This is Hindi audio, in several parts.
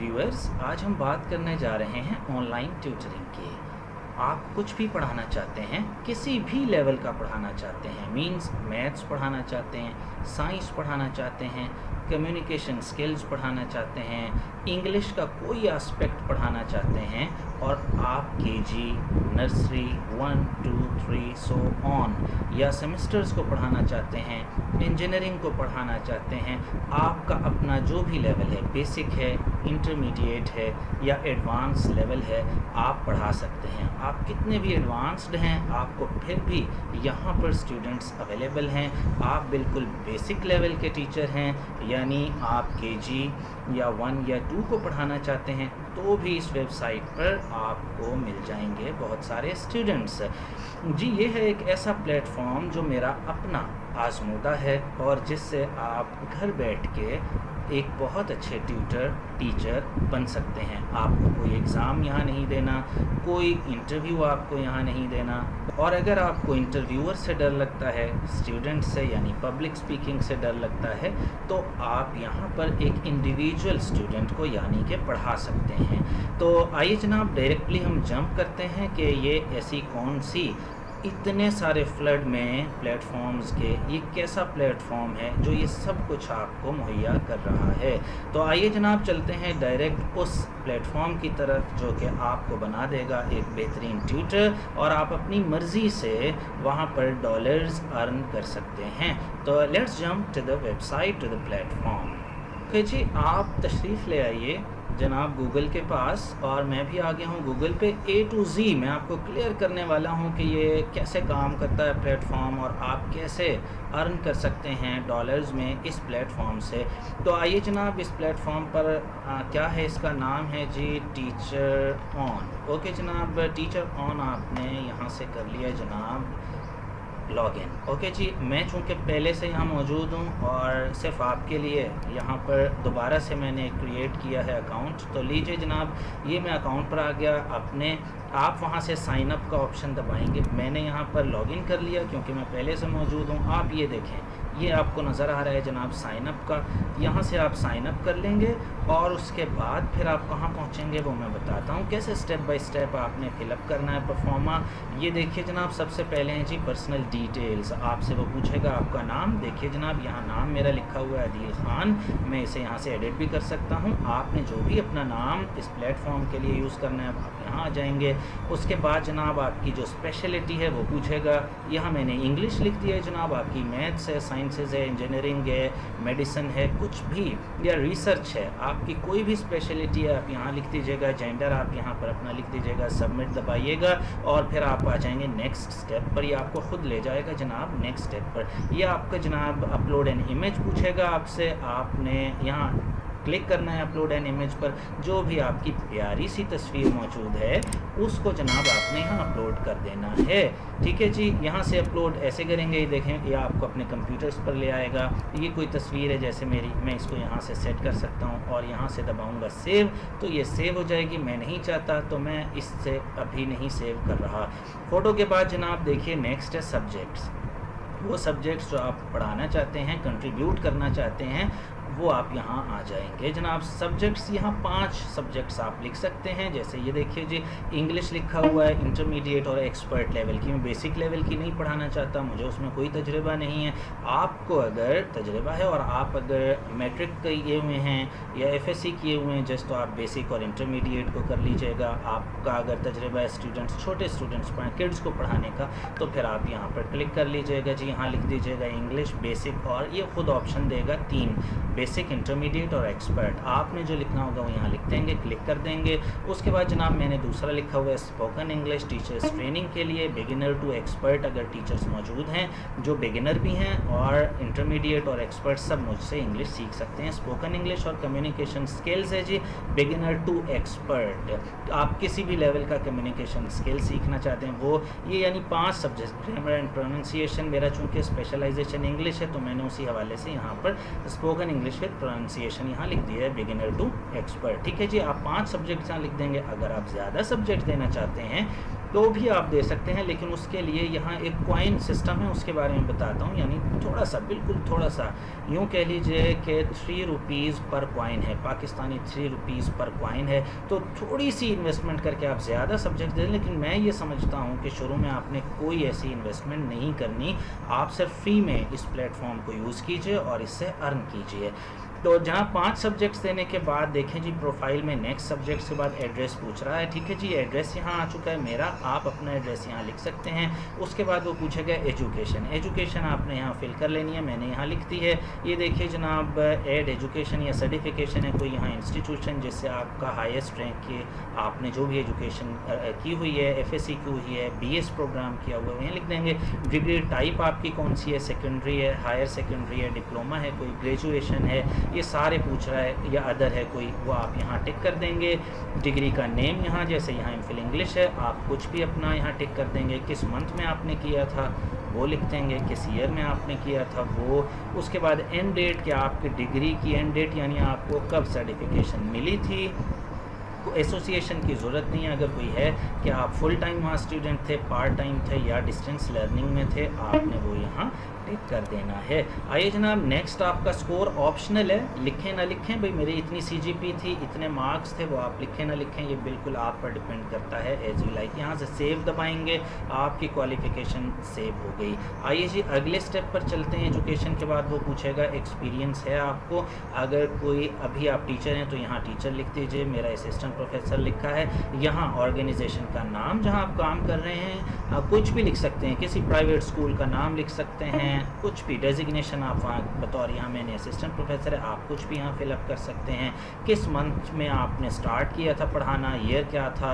व्यूअर्स, आज हम बात करने जा रहे हैं ऑनलाइन ट्यूटरिंग की। आप कुछ भी पढ़ाना चाहते हैं, किसी भी लेवल का पढ़ाना चाहते हैं, मींस मैथ्स पढ़ाना चाहते हैं, साइंस पढ़ाना चाहते हैं, कम्युनिकेशन स्किल्स पढ़ाना चाहते हैं, इंग्लिश का कोई एस्पेक्ट पढ़ाना चाहते हैं और आप केजी, नर्सरी 1, 2, 3 सो ऑन या सेमेस्टर्स को पढ़ाना चाहते हैं, इंजीनियरिंग को पढ़ाना चाहते हैं, आपका अपना जो भी लेवल है, बेसिक है, इंटरमीडिएट है या एडवांस लेवल है, आप पढ़ा सकते हैं। आप कितने भी एडवांस्ड हैं, आपको फिर भी यहाँ पर स्टूडेंट्स अवेलेबल हैं। आप बिल्कुल बेसिक लेवल के टीचर हैं, यानी आप केजी या 1 या 2 को पढ़ाना चाहते हैं तो भी इस वेबसाइट पर आपको मिल जाएंगे बहुत सारे स्टूडेंट्स। जी, ये है एक ऐसा प्लेटफॉर्म जो मेरा अपना आजमूदा है और जिससे आप घर बैठ के एक बहुत अच्छे टीचर बन सकते हैं। आपको कोई एग्ज़ाम यहाँ नहीं देना, कोई इंटरव्यू आपको यहाँ नहीं देना। और अगर आपको इंटरव्यूअर से डर लगता है, स्टूडेंट से यानी पब्लिक स्पीकिंग से डर लगता है, तो आप यहाँ पर एक इंडिविजुअल स्टूडेंट को यानी कि पढ़ा सकते हैं। तो आइए जनाब, डायरेक्टली हम जंप करते हैं कि ये ऐसी कौन सी इतने सारे फ्लड में प्लेटफॉर्म्स के ये कैसा प्लेटफॉर्म है जो ये सब कुछ आपको मुहैया कर रहा है। तो आइए जनाब, चलते हैं डायरेक्ट उस प्लेटफॉर्म की तरफ जो कि आपको बना देगा एक बेहतरीन ट्यूटर और आप अपनी मर्ज़ी से वहाँ पर डॉलर्स अर्न कर सकते हैं। तो let's jump to the website, to the platform. Okay जी, आप तशरीफ़ ले आइए जनाब गूगल के पास और मैं भी आ गया हूँ गूगल पे। A to Z मैं आपको क्लियर करने वाला हूँ कि ये कैसे काम करता है प्लेटफॉर्म और आप कैसे अर्न कर सकते हैं डॉलर्स में इस प्लेटफॉर्म से। तो आइए जनाब, इस प्लेटफॉर्म पर क्या है, इसका नाम है जी टीचर ऑन। ओके जनाब, टीचर ऑन आपने यहाँ से कर लिया जनाब लॉगिन। ओके जी, मैं चूँकि पहले से यहाँ मौजूद हूँ और सिर्फ आपके लिए यहाँ पर दोबारा से मैंने क्रिएट किया है अकाउंट। तो लीजिए जनाब, ये मैं अकाउंट पर आ गया अपने। आप वहाँ से साइन अप का ऑप्शन दबाएंगे। मैंने यहाँ पर लॉगिन कर लिया क्योंकि मैं पहले से मौजूद हूँ। आप ये देखें, ये आपको नज़र आ रहा है जनाब साइन अप का। यहाँ से आप साइन अप कर लेंगे और उसके बाद फिर आप कहाँ पहुँचेंगे वो मैं बताता हूँ, कैसे स्टेप बाय स्टेप आपने फिलअप करना है परफॉर्मा। ये देखिए जनाब, सबसे पहले हैं जी पर्सनल डिटेल्स। आपसे वो पूछेगा आपका नाम। देखिए जनाब, यहाँ नाम मेरा लिखा हुआ है अदील ख़ान। मैं इसे यहाँ से एडिट भी कर सकता हूँ। आपने जो भी अपना नाम इस प्लेटफॉर्म के लिए यूज़ करना है आप यहाँ आ जाएंगे। उसके बाद जनाब आपकी जो स्पेशलिटी है वो पूछेगा। यहाँ मैंने इंग्लिश लिख दिया है जनाब। आपकी मैथ्स है, साइंसेज है, इंजीनियरिंग है, मेडिसिन है, कुछ भी या रिसर्च है, आपकी कोई भी स्पेशलिटी है आप यहाँ लिख दीजिएगा। जेंडर आप यहाँ पर अपना लिख दीजिएगा, सबमिट दबाइएगा और फिर आप आ जाएंगे नेक्स्ट स्टेप पर। ये आपको खुद ले जाएगा जनाब नेक्स्ट स्टेप पर। ये आपका जनाब अपलोड एन इमेज पूछेगा आपसे। आपने यहाँ क्लिक करना है अपलोड एन इमेज पर। जो भी आपकी प्यारी सी तस्वीर मौजूद है उसको जनाब आपने यहाँ अपलोड कर देना है। ठीक है जी, यहाँ से अपलोड ऐसे करेंगे, ये देखें ये आपको अपने कंप्यूटर्स पर ले आएगा। ये कोई तस्वीर है जैसे मेरी, मैं इसको यहाँ से सेट कर सकता हूँ और यहाँ से दबाऊँगा सेव, तो ये सेव हो जाएगी। मैं नहीं चाहता तो मैं इससे अभी नहीं सेव कर रहा। फ़ोटो के बाद जनाब देखिए नेक्स्ट है सब्जेक्ट्स। वो सब्जेक्ट्स जो आप पढ़ाना चाहते हैं, कंट्रीब्यूट करना चाहते हैं, वो आप यहाँ आ जाएंगे जनाब। सब्जेक्ट्स यहाँ 5 सब्जेक्ट्स आप लिख सकते हैं। जैसे ये देखिए जी, इंग्लिश लिखा हुआ है इंटरमीडिएट और एक्सपर्ट लेवल की। मैं बेसिक लेवल की नहीं पढ़ाना चाहता, मुझे उसमें कोई तजुर्बा नहीं है। आपको अगर तजुर्बा है और आप अगर मैट्रिक किए हुए हैं या FSC किए हुए हैं जस्ट, तो आप बेसिक और इंटरमीडिएट को कर लीजिएगा। आपका अगर तजुर्बा है स्टूडेंट्स, छोटे स्टूडेंट्स किड्स को पढ़ाने का, तो फिर आप यहाँ पर क्लिक कर लीजिएगा जी। यहाँ लिख दीजिएगा इंग्लिश बेसिक और ये खुद ऑप्शन देगा 3, बेसिक, इंटरमीडिएट और एक्सपर्ट। आपने जो लिखना होगा वो यहाँ लिख देंगे, क्लिक कर देंगे। उसके बाद जनाब मैंने दूसरा लिखा हुआ है स्पोकन इंग्लिश टीचर्स ट्रेनिंग के लिए, बिगिनर टू एक्सपर्ट। अगर टीचर्स मौजूद हैं जो बिगिनर भी हैं और इंटरमीडिएट और एक्सपर्ट, सब मुझसे इंग्लिश सीख सकते हैं। स्पोकन इंग्लिश और कम्युनिकेशन स्किल्स है जी, बिगिनर टू एक्सपर्ट। आप किसी भी लेवल का कम्युनिकेशन स्किल सीखना चाहते हैं वो, ये यानी 5 सब्जेक्ट। ग्रामर एंड प्रोनाउंसिएशन, मेरा चूँकि स्पेशलाइजेशन इंग्लिश है तो मैंने उसी हवाले से यहाँ पर स्पोकन इंग्लिश विद प्रोनाउंसिएशन यहाँ लिख दिया है बिगिनर टू एक्सपर्ट। ठीक है जी, आप 5 सब्जेक्ट यहाँ लिख देंगे। अगर आप ज़्यादा सब्जेक्ट देना चाहते हैं तो भी आप दे सकते हैं, लेकिन उसके लिए यहाँ एक कॉइन सिस्टम है, उसके बारे में बताता हूँ। यानी थोड़ा सा, बिल्कुल थोड़ा सा, यूँ कह लीजिए कि 3 रुपीज़ पर कॉइन है, पाकिस्तानी 3 रुपीज़ पर कॉइन है। तो थोड़ी सी इन्वेस्टमेंट करके आप ज़्यादा सब्जेक्ट दें, लेकिन मैं ये समझता हूँ कि शुरू में आपने कोई ऐसी इन्वेस्टमेंट नहीं करनी। आप सिर्फ फ्री में इस प्लेटफॉर्म को यूज़ कीजिए और इससे अर्न कीजिए। तो जहाँ 5 सब्जेक्ट्स देने के बाद देखें जी, प्रोफाइल में नेक्स्ट सब्जेक्ट्स के बाद एड्रेस पूछ रहा है। ठीक है जी, एड्रेस यहाँ आ चुका है मेरा, आप अपना एड्रेस यहाँ लिख सकते हैं। उसके बाद वो पूछेगा एजुकेशन, एजुकेशन आपने यहाँ फिल कर लेनी है, मैंने यहाँ लिख दी है। ये देखिए जनाब, एड एजुकेशन या सर्टिफिकेशन है कोई यहाँ इंस्टीट्यूशन जिससे आपका हाईएस्ट रैंक के आपने जो भी एजुकेशन की हुई है, FSC की हुई है, BS प्रोग्राम किया हुआ है, यहाँ लिख देंगे। डिग्री टाइप आपकी कौन सी है, सेकेंडरी है, हायर सेकेंडरी है, डिप्लोमा है, कोई ग्रेजुएशन है, ये सारे पूछ रहा है, या अदर है कोई, वो आप यहाँ टिक कर देंगे। डिग्री का नेम यहाँ, जैसे यहाँ एमफिल इंग्लिश है, आप कुछ भी अपना यहाँ टिक कर देंगे। किस मंथ में आपने किया था वो लिख देंगे, किस ईयर में आपने किया था वो। उसके बाद एंड डेट, कि आपकी डिग्री की एंड डेट, यानी आपको कब सर्टिफिकेशन मिली थी। एसोसिएशन की ज़रूरत नहीं है, अगर कोई है कि आप फुल टाइम वहाँ स्टूडेंट थे, पार्ट टाइम थे या डिस्टेंस लर्निंग में थे, आपने वो यहाँ टिक कर देना है। आइए जनाब, नेक्स्ट आपका स्कोर ऑप्शनल है, लिखें ना लिखें भाई मेरी इतनी CGP थी, इतने मार्क्स थे, वो आप लिखें ना लिखें, ये बिल्कुल आप पर डिपेंड करता है, एज यू लाइक। यहाँ से सेव दबाएंगे, आपकी क्वालिफिकेशन सेव हो गई। आइए जी, अगले स्टेप पर चलते हैं। एजुकेशन के बाद वो पूछेगा एक्सपीरियंस है आपको, अगर कोई अभी आप टीचर हैं तो यहाँ टीचर लिख दीजिए, मेरा असिस्टेंट प्रोफेसर लिखा है। यहाँ ऑर्गेनाइजेशन का नाम जहाँ आप काम कर रहे हैं, कुछ भी लिख सकते हैं, किसी प्राइवेट स्कूल का नाम लिख सकते हैं, कुछ भी डेजिग्नेशन आप वहाँ बतौर, यहाँ मैंने असिस्टेंट प्रोफेसर है, आप कुछ भी यहाँ फिलअप कर सकते हैं। किस मंथ में आपने स्टार्ट किया था पढ़ाना, ईयर क्या था,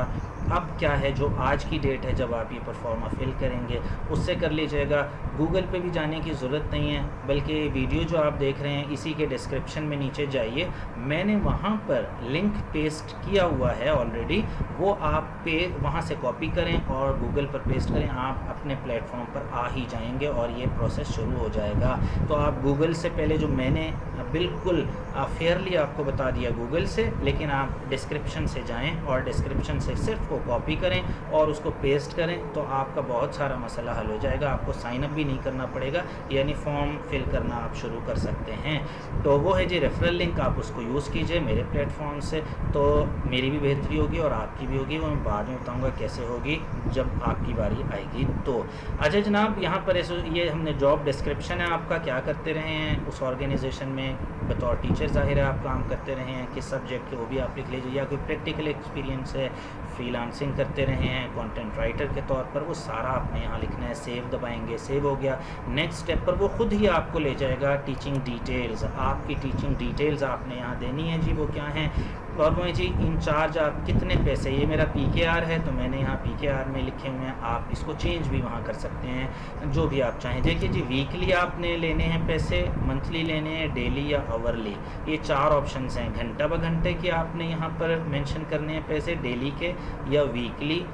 अब क्या है, जो आज की डेट है जब आप ये परफॉर्मा फिल करेंगे उससे कर लीजिएगा। गूगल पे भी जाने की ज़रूरत नहीं है, बल्कि वीडियो जो आप देख रहे हैं इसी के डिस्क्रिप्शन में नीचे जाइए, मैंने वहाँ पर लिंक पेस्ट किया हुआ है ऑलरेडी, वो आप वहाँ से कॉपी करें और गूगल पर पेस्ट करें, आप अपने प्लेटफॉर्म पर आ ही जाएंगे और ये प्रोसेस शुरू हो जाएगा। तो आप गूगल से पहले, जो मैंने बिल्कुल फेयरली आपको बता दिया गूगल से, लेकिन आप डिस्क्रिप्शन से जाएं और डिस्क्रिप्शन से सिर्फ वो कॉपी करें और उसको पेस्ट करें, तो आपका बहुत सारा मसला हल हो जाएगा। आपको साइन अप भी नहीं करना पड़ेगा, यानी फॉर्म फिल करना आप शुरू कर सकते हैं। तो वो है जी रेफरल लिंक, आप उसको यूज़ कीजिए मेरे प्लेटफॉर्म से, तो मेरी भी बेहतरी होगी और आपकी भी होगी। वो मैं बाद में बताऊँगा कैसे होगी जब आपकी बारी आएगी। तो अच्छा जनाब, यहाँ पर ये हमने जॉब डिस्क्रिप्शन है आपका, क्या करते रहे हैं उस ऑर्गेनाइजेशन में, बतौर टीचर ज़ाहिर है आप काम करते रहे हैं, किस सब्जेक्ट के वो भी आप लिख लीजिए, या कोई प्रैक्टिकल एक्सपीरियंस है, फ्रीलांसिंग करते रहे हैं कंटेंट राइटर के तौर पर, वो सारा आपने यहाँ लिखना है। सेव दबाएंगे, सेव हो गया। नेक्स्ट स्टेप पर वो खुद ही आपको ले जाएगा टीचिंग डिटेल्स, आपकी टीचिंग डिटेल्स आपने यहाँ देनी है जी, वो क्या हैं, और वो है जी इंचार्ज, आप कितने पैसे, ये मेरा PKR है तो मैंने यहाँ PKR में लिखे हुए हैं, आप इसको चेंज भी वहाँ कर सकते हैं जो भी आप चाहें। देखिए जी, वीकली आपने लेने हैं पैसे, मंथली लेने हैं, डेली या आवरली, ये 4 ऑप्शंस हैं। घंटा ब घंटे के आपने यहाँ पर मेंशन करने हैं पैसे, डेली के या वीकली।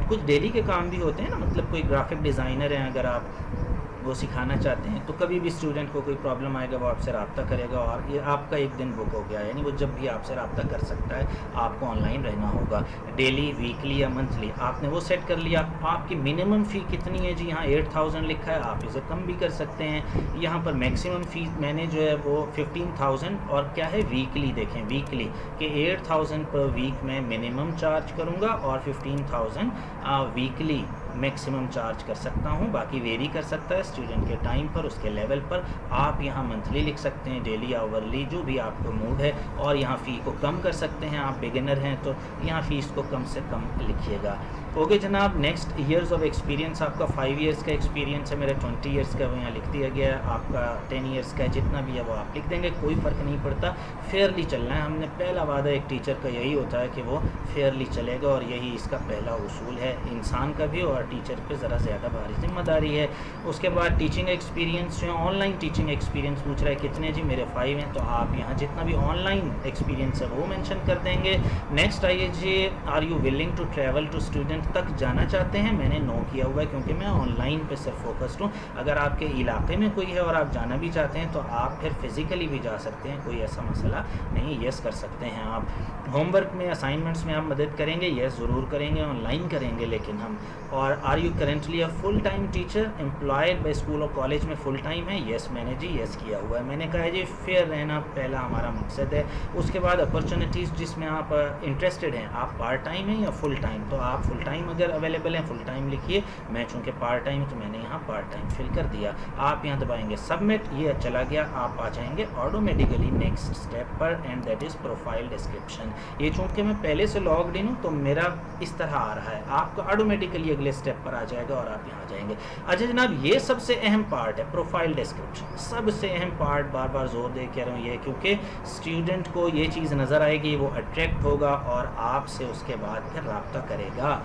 कुछ डेली के काम भी होते हैं ना, मतलब कोई ग्राफिक डिज़ाइनर हैं, अगर आप वो सिखाना चाहते हैं तो कभी भी स्टूडेंट को कोई प्रॉब्लम आएगा वो आपसे रब्ता करेगा और ये आपका एक दिन बुक हो गया, यानी वो जब भी आपसे रब्ता कर सकता है, आपको ऑनलाइन रहना होगा। डेली, वीकली या मंथली आपने वो सेट कर लिया। आपकी मिनिमम फ़ी कितनी है जी, यहाँ 8000 लिखा है, आप इसे कम भी कर सकते हैं। यहाँ पर मैक्सिमम फ़ी मैंने जो है वो 15000, और क्या है वीकली, देखें वीकली कि 8000 पर वीक में मिनिमम चार्ज करूँगा और 15000 वीकली मैक्सिमम चार्ज कर सकता हूँ। बाकी वेरी कर सकता है स्टूडेंट के टाइम पर, उसके लेवल पर। आप यहाँ मंथली लिख सकते हैं, डेली, आवरली, जो भी आपको मूड है, और यहाँ फ़ी को कम कर सकते हैं। आप बिगिनर हैं तो यहाँ फ़ीस को कम से कम लिखिएगा। ओके जनाब, नेक्स्ट ईयर्स ऑफ एक्सपीरियंस, आपका 5 ईयर्स का एक्सपीरियंस है, मेरा 20 ईयर्स का वो यहाँ लिख दिया गया है। आपका 10 ईयर्स का जितना भी है वो आप लिख देंगे, कोई फ़र्क नहीं पड़ता, फेयरली चलना है। हमने पहला वादा एक टीचर का यही होता है कि वो फेयरली चलेगा, और यही इसका पहला उसूल है, इंसान का भी और टीचर पे ज़रा ज़्यादा भारी जिम्मेदारी है। उसके बाद टीचिंग एक्सपीरियंस, जो ऑनलाइन टीचिंग एक्सपीरियंस पूछ रहा है कितने जी, मेरे 5 हैं, तो आप यहाँ जितना भी ऑनलाइन एक्सपीरियंस है वो मेंशन कर देंगे। नेक्स्ट आइए जी, are you willing to travel to student तक जाना चाहते हैं, मैंने नो किया हुआ है क्योंकि मैं ऑनलाइन पे सिर्फ फोकस्ड हूँ। अगर आपके इलाके में कोई है और आप जाना भी चाहते हैं तो आप फिर फिज़िकली भी जा सकते हैं, कोई ऐसा मसला नहीं, येस कर सकते हैं आप। होमवर्क में, असाइनमेंट्स में आप मदद करेंगे, येस ज़रूर करेंगे, ऑनलाइन करेंगे लेकिन हम। और are you currently a full time teacher employed by school और कॉलेज में फुल टाइम है? येस मैंने जी येस किया हुआ है। मैंने कहा है जी फेयर रहना पहला हमारा मकसद है। उसके बाद अपॉर्चुनिटीज़ जिसमें आप इंटरेस्टेड हैं, आप पार्ट टाइम हैं या फुल टाइम, तो आप फुल टाइम अगर अवेलेबल हैं फुल टाइम लिखिए। मैं चूँकि पार्ट टाइम तो मैंने यहाँ पार्ट टाइम फिल कर दिया। आप यहाँ दबाएंगे सबमिट, ये चला गया, आप आ जाएंगे ऑटोमेटिकली नेक्स्ट स्टेप पर and that is profile description. ये चूँकि मैं पहले से लॉग्ड इन हूँ तो मेरा इस तरह आ रहा है, आपका ऑटोमेटिकली अगले स्टेप पर आ जाएगा और आप यहाँ आ जाएंगे। अच्छा जनाब, ये सबसे अहम पार्ट है प्रोफाइल डिस्क्रिप्शन, सबसे अहम पार्ट, बार बार जोर दे कह रहा हूँ ये, क्योंकि स्टूडेंट को ये चीज़ नज़र आएगी, वो अट्रैक्ट होगा और आपसे उसके बाद फिर रब्ता करेगा।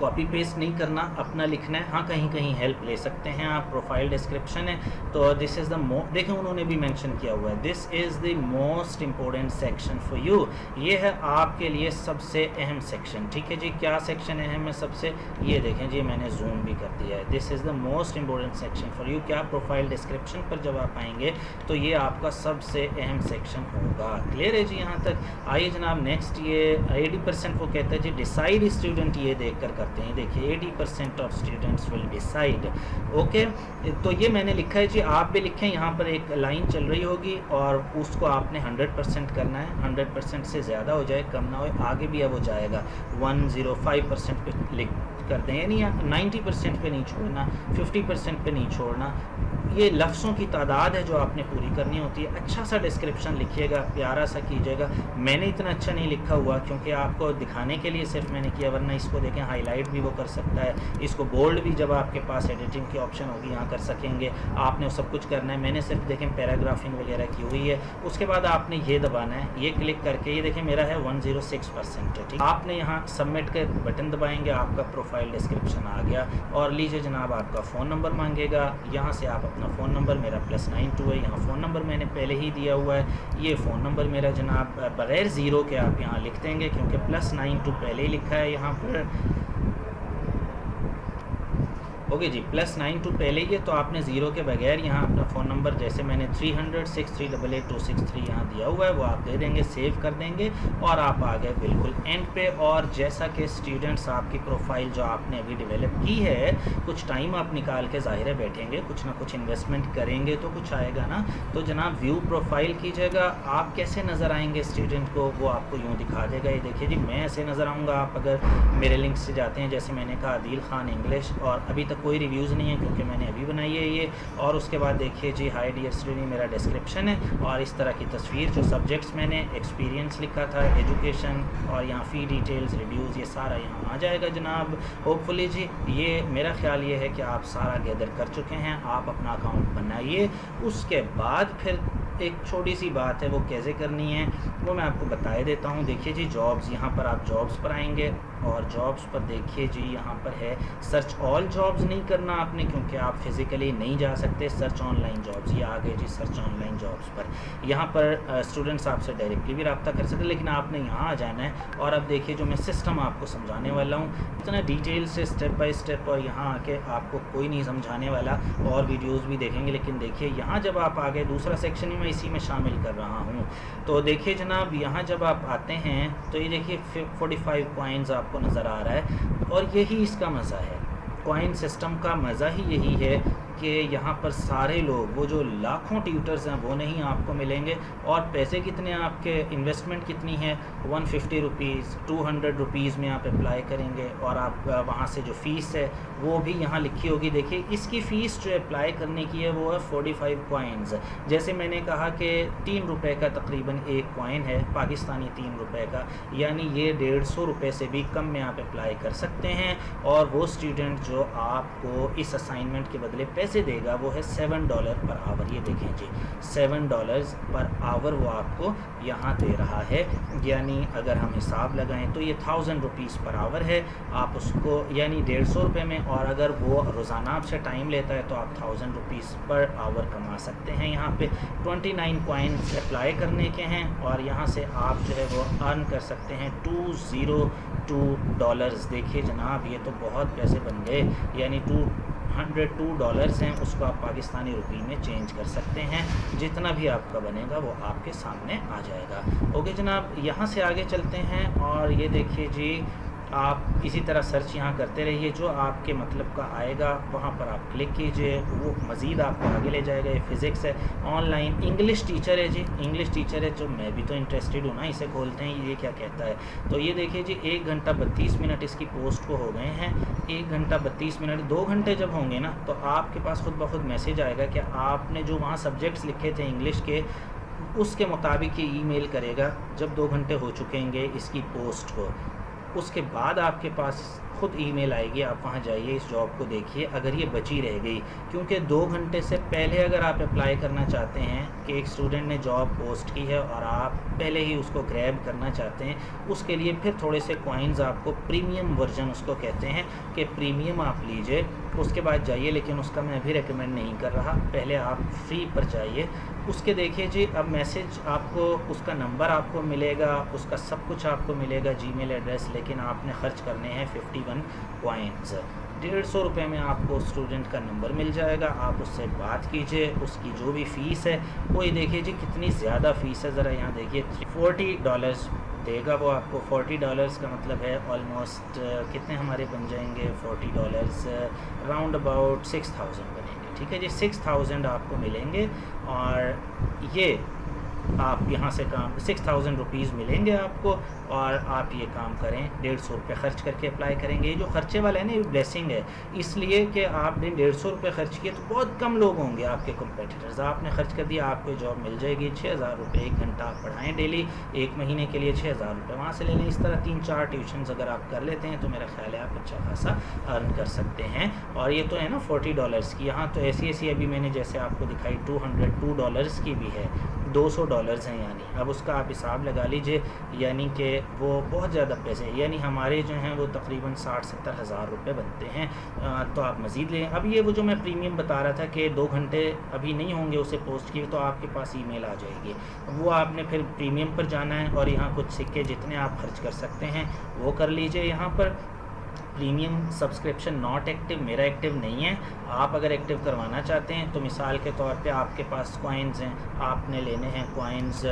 कॉपी पेस्ट नहीं करना, अपना लिखना है। हाँ, कहीं कहीं हेल्प ले सकते हैं आप, प्रोफाइल डिस्क्रिप्शन है तो दिस इज़ द देखें उन्होंने भी मेंशन किया हुआ है, this is the most important section for you. ये है आपके लिए सबसे अहम सेक्शन। ठीक है जी, क्या सेक्शन अहम है सबसे, ये देखें जी मैंने जूम भी कर दिया है। This is the most important section for you. क्या प्रोफाइल डिस्क्रिप्शन पर जब आप आएंगे तो ये आपका सबसे अहम सेक्शन होगा। क्लियर है जी यहाँ तक? आइए जनाब नेक्स्ट, ये 80% वो कहता है जी डिसाइड स्टूडेंट, ये देख कर करते हैं। देखिए 80% of students will decide. Okay, तो ये मैंने लिखा है जी, आप भी लिखें। यहाँ पर एक लाइन चल रही होगी और उसको आपने 100% करना है। 100% से ज़्यादा हो जाए, कम ना हो, आगे भी अब हो जाएगा 105% पे लिख कर दें, यानी 90% पे नहीं छोड़ना, 50% पे नहीं छोड़ना। ये लफ्ज़ों की तादाद है जो आपने पूरी करनी होती है। अच्छा सा डिस्क्रिप्शन लिखिएगा, प्यारा सा कीजिएगा। मैंने इतना अच्छा नहीं लिखा हुआ क्योंकि आपको दिखाने के लिए सिर्फ मैंने किया, वरना इसको देखें हाईलाइट भी वो कर सकता है, इसको बोल्ड भी जब आपके पास एडिटिंग की ऑप्शन होगी यहाँ कर सकेंगे। आपने सब कुछ करना है, मैंने सिर्फ देखें पैराग्राफिंग वगैरह की हुई है। उसके बाद आपने ये दबाना है, ये क्लिक करके, ये देखें मेरा है 106% है। ठीक, आपने यहाँ सबमिट के बटन दबाएंगे, आपका प्रोफाइल डिस्क्रिप्शन आ गया। और लीजिए जनाब, आपका फ़ोन नंबर मांगेगा, यहाँ से आप अपना फ़ोन नंबर, मेरा +92 है, यहाँ फ़ोन नंबर मैंने पहले ही दिया हुआ है। ये फ़ोन नंबर मेरा जनाब बग़ैर ज़ीरो के आप यहाँ लिख देंगे क्योंकि +92 पहले ही लिखा है यहाँ पर। ओके जी, +92 पहले ही है तो आपने ज़ीरो के बगैर यहाँ अपना फ़ोन नंबर, जैसे मैंने 300-6388-263 यहाँ दिया हुआ है, वो आप दे देंगे, सेव कर देंगे और आप आ गए बिल्कुल एंड पे। और जैसा कि स्टूडेंट्स आपकी प्रोफाइल जो आपने अभी डेवलप की है, कुछ टाइम आप निकाल के ज़ाहिर है बैठेंगे, कुछ ना कुछ इन्वेस्टमेंट करेंगे तो कुछ आएगा ना। तो जनाब व्यू प्रोफाइल कीजिएगा, आप कैसे नज़र आएंगे स्टूडेंट को, वो आपको यूँ दिखा देगा। ये देखिए जी, मैं ऐसे नज़र आऊँगा। आप अगर मेरे लिंक से जाते हैं, जैसे मैंने कहा आदिल खान इंग्लिश, और अभी तक कोई रिव्यूज़ नहीं है क्योंकि मैंने अभी बनाई है ये। और उसके बाद देखिए जी, हाय डियर स्टूडेंट, मेरा डिस्क्रिप्शन है और इस तरह की तस्वीर, जो सब्जेक्ट्स मैंने एक्सपीरियंस लिखा था, एजुकेशन, और यहाँ फ़ी डिटेल्स, रिव्यूज़, ये सारा यहाँ आ जाएगा जनाब। होपफुली जी, ये मेरा ख्याल ये है कि आप सारा गैदर कर चुके हैं। आप अपना अकाउंट बनाइए, उसके बाद फिर एक छोटी सी बात है, वो कैसे करनी है वो मैं आपको बताए देता हूँ। देखिए जी, जॉब्स, यहाँ पर आप जॉब्स पर आएंगे और जॉब्स पर देखिए जी, यहाँ पर है सर्च ऑल जॉब्स। नहीं करना आपने क्योंकि आप फिज़िकली नहीं जा सकते। सर्च ऑनलाइन जॉब्स, ये आ गए जी सर्च ऑनलाइन जॉब्स पर। यहाँ पर स्टूडेंट्स आपसे डायरेक्टली भी रब्ता कर सकते, लेकिन आपने यहाँ आ जाना है। और अब देखिए जो मैं सिस्टम आपको समझाने वाला हूँ, इतना डिटेल से स्टेप बाय स्टेप, और यहाँ आके आपको कोई नहीं समझाने वाला, और वीडियोज़ भी देखेंगे। लेकिन देखिए यहाँ जब आप आ गए, दूसरा सेक्शन ही मैं इसी में शामिल कर रहा हूँ। तो देखिए जनाब, यहाँ जब आप आते हैं तो ये देखिए 45 कॉइन्स आपको नज़र आ रहा है, और यही इसका मज़ा है। कॉइन सिस्टम का मज़ा ही यही है कि यहाँ पर सारे लोग, वो जो लाखों ट्यूटर्स हैं, वो नहीं आपको मिलेंगे। और पैसे कितने, आपके इन्वेस्टमेंट कितनी है, 150 रुपीज़, 200 रुपीज़ में आप अप्लाई करेंगे और आप वहाँ से जो फ़ीस है वो भी यहाँ लिखी होगी। देखिए इसकी फ़ीस जो अप्लाई करने की है वो है 45 कॉइन्स। जैसे मैंने कहा कि 3 रुपये का तकरीबन एक कॉइन है, पाकिस्तानी 3 रुपये का, यानी ये 150 रुपये से भी कम में आप अप्लाई कर सकते हैं। और वो स्टूडेंट जो आपको इस असाइनमेंट के बदले पैसे कैसे देगा, वो है $7 पर आवर। ये देखें जी, $7 पर आवर वो आपको यहाँ दे रहा है, यानी अगर हम हिसाब लगाएं तो ये 1000 रुपीज़ पर आवर है। आप उसको यानी 150 रुपये में, और अगर वो रोज़ाना आपसे टाइम लेता है तो आप 1000 रुपीज़ पर आवर कमा सकते हैं। यहाँ पे 29 कॉइन्स अप्लाई करने के हैं और यहाँ से आप जो है वो अर्न कर सकते हैं $202। देखिए जनाब, ये तो बहुत पैसे बन गए, यानी $202 हैं, उसको आप पाकिस्तानी रुपये में चेंज कर सकते हैं। जितना भी आपका बनेगा वो आपके सामने आ जाएगा। ओके जनाब, यहाँ से आगे चलते हैं और ये देखिए जी, आप इसी तरह सर्च यहाँ करते रहिए, जो आपके मतलब का आएगा वहाँ पर आप क्लिक कीजिए, वो मज़ीद आपको आगे ले जाएगा। ये फ़िज़िक्स है, ऑनलाइन इंग्लिश टीचर है जी, इंग्लिश टीचर है, जो मैं भी तो इंटरेस्टेड हूँ ना, इसे खोलते हैं ये क्या कहता है। तो ये देखिए जी, 1 घंटा 32 मिनट इसकी पोस्ट को हो गए हैं। 1 घंटा 32 मिनट, 2 घंटे जब होंगे ना तो आपके पास खुद ब खुद मैसेज आएगा कि आपने जो वहाँ सब्जेक्ट्स लिखे थे इंग्लिश के, उसके मुताबिक ये ईमेल करेगा जब 2 घंटे हो चुकेंगे इसकी पोस्ट को। उसके बाद आपके पास खुद ईमेल आएगी, आप वहाँ जाइए, इस जॉब को देखिए अगर ये बची रह गई, क्योंकि 2 घंटे से पहले अगर आप अप्लाई करना चाहते हैं कि एक स्टूडेंट ने जॉब पोस्ट की है और आप पहले ही उसको ग्रैब करना चाहते हैं, उसके लिए फिर थोड़े से कॉइन्स आपको, प्रीमियम वर्जन उसको कहते हैं कि प्रीमियम आप लीजिए, उसके बाद जाइए, लेकिन उसका मैं अभी रेकमेंड नहीं कर रहा, पहले आप फ्री पर जाइए। उसके देखिए जी, अब मैसेज आपको, उसका नंबर आपको मिलेगा, उसका सब कुछ आपको मिलेगा, जीमेल एड्रेस, लेकिन आपने ख़र्च करने हैं 51 कॉइन्स। 150 रुपये में आपको स्टूडेंट का नंबर मिल जाएगा, आप उससे बात कीजिए, उसकी जो भी फ़ीस है वो, ये देखिए जी कितनी ज़्यादा फ़ीस है, ज़रा यहाँ देखिए, $40 देगा वो आपको। $40 का मतलब है ऑलमोस्ट कितने हमारे बन जाएंगे, $40 राउंड अबाउट 6000 बनेंगे। ठीक है जी, 6000 आपको मिलेंगे और ये आप यहाँ से काम 6000 रुपीज़ मिलेंगे आपको, और आप ये काम करें, 150 रुपये ख़र्च करके अप्लाई करेंगे। ये जो ख़र्चे वाला है ना, ये ब्लेसिंग है, इसलिए कि आपने 150 रुपये ख़र्च किए तो बहुत कम लोग होंगे आपके कम्पेटिटर्स। आपने ख़र्च कर दिया, आपको जॉब मिल जाएगी। 6000 रुपये 1 घंटा आप पढ़ाएँ डेली, 1 महीने के लिए 6000 रुपये वहाँ से ले लें। इस तरह 3-4 ट्यूशन्स अगर आप कर लेते हैं तो मेरा ख्याल है आप अच्छा खासा अर्न कर सकते हैं। और ये तो है ना $40 की, यहाँ तो ऐसी अभी मैंने जैसे आपको दिखाई $202 की भी है, $200 हैं, यानी अब उसका आप हिसाब लगा लीजिए, यानी कि वो बहुत ज़्यादा पैसे, यानी हमारे जो हैं वो तकरीबन 60-70 हज़ार रुपये बनते हैं। तो आप मज़ीद लें। अब ये वो जो मैं प्रीमियम बता रहा था कि 2 घंटे अभी नहीं होंगे उसे पोस्ट किए तो आपके पास ईमेल आ जाएगी, वो आपने फिर प्रीमियम पर जाना है और यहाँ कुछ सिक्के जितने आप खर्च कर सकते हैं वो कर लीजिए। यहाँ पर प्रीमियम सब्सक्रिप्शन नॉट एक्टिव, मेरा एक्टिव नहीं है। आप अगर एक्टिव करवाना चाहते हैं तो मिसाल के तौर पे आपके पास कॉइन्स हैं, आपने लेने हैं कॉइन्स,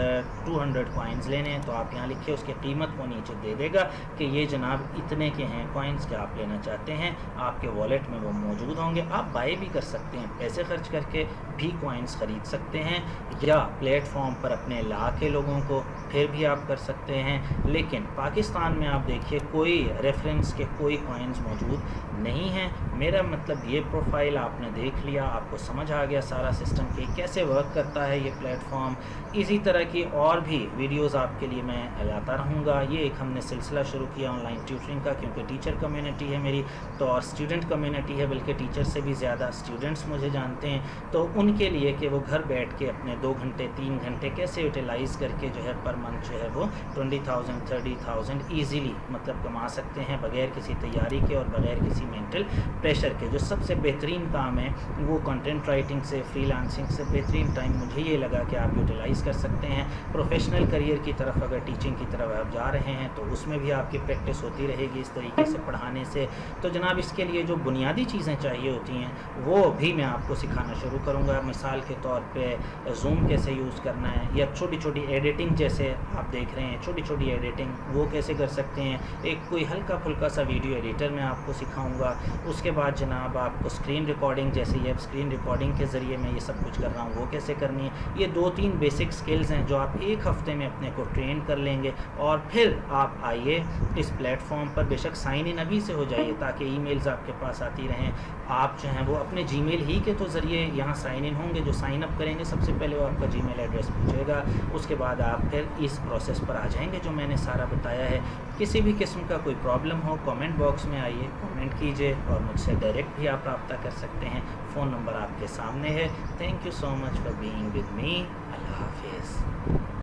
200 कॉइन्स लेने हैं, तो आप यहाँ लिखिए, उसकी कीमत को नीचे दे देगा कि ये जनाब इतने के हैं कॉइन्स के आप लेना चाहते हैं, आपके वॉलेट में वो मौजूद होंगे। आप बाय भी कर सकते हैं, पैसे खर्च करके भी कॉइन्स ख़रीद सकते हैं, या प्लेटफॉर्म पर अपने ला के लोगों को फिर भी आप कर सकते हैं। लेकिन पाकिस्तान में आप देखिए कोई रेफरेंस के कोई कॉइन्स मौजूद नहीं है। मेरा मतलब ये प्रोफाइल आपने देख लिया, आपको समझ आ गया सारा सिस्टम कि कैसे वर्क करता है ये प्लेटफॉर्म। इसी तरह की और भी वीडियोस आपके लिए मैं लाता रहूँगा। ये एक हमने सिलसिला शुरू किया ऑनलाइन ट्यूटरिंग का, क्योंकि टीचर कम्युनिटी है मेरी तो, और स्टूडेंट कम्युनिटी है, बल्कि टीचर से भी ज़्यादा स्टूडेंट्स मुझे जानते हैं। तो उनके लिए कि वो घर बैठ के अपने 2 घंटे 3 घंटे कैसे यूटिलाइज़ करके जो है पर मंथ जो है वो 20,000 30,000 ईज़िली मतलब कमा सकते हैं, बग़ैर किसी तैयारी के और बग़ैर किसी मेंटल प्रेशर के। जो सबसे बेहतरीन काम है वो कंटेंट राइटिंग से, फ्रीलांसिंग से बेहतरीन टाइम मुझे ये लगा कि आप यूटिलाइज़ कर सकते हैं। प्रोफेशनल करियर की तरफ अगर टीचिंग की तरफ आप जा रहे हैं तो उसमें भी आपकी प्रैक्टिस होती रहेगी इस तरीके से पढ़ाने से। तो जनाब इसके लिए जो बुनियादी चीज़ें चाहिए होती हैं वो भी मैं आपको सिखाना शुरू करूँगा। मिसाल के तौर पर जूम कैसे यूज़ करना है, या छोटी छोटी एडिटिंग जैसे आप देख रहे हैं, छोटी छोटी एडिटिंग वो कैसे कर सकते हैं। एक कोई हल्का फुल्का सा वीडियो एडिटर मैं आपको सिखाऊंगा। उसके बाद जनाब आपको स्क्रीन रिकॉर्डिंग, जैसे ये स्क्रीन रिकॉर्डिंग के ज़रिए मैं ये सब कुछ कर रहा हूँ, वो कैसे करनी है। ये 2-3 बेसिक स्किल्स हैं जो आप 1 हफ़्ते में अपने को ट्रेन कर लेंगे, और फिर आप आइए इस प्लेटफॉर्म पर। बेशक साइन इन अभी से हो जाइए ताकि ईमेल्स आपके पास आती रहें। आप जो हैं वो अपने जीमेल ही के तो ज़रिए यहाँ साइन इन होंगे। जो साइन अप करेंगे सबसे पहले वो आपका जीमेल एड्रेस पूछेगा, उसके बाद आप फिर इस प्रोसेस पर आ जाएंगे जो मैंने सारा बताया है। किसी भी किस्म का कोई प्रॉब्लम हो कमेंट बॉक्स में आइए, कमेंट कीजिए और मुझसे डायरेक्ट भी आप रब्ता कर सकते हैं। फ़ोन नंबर आपके सामने है। Thank you so much for being with me. अल्लाह हाफिज़।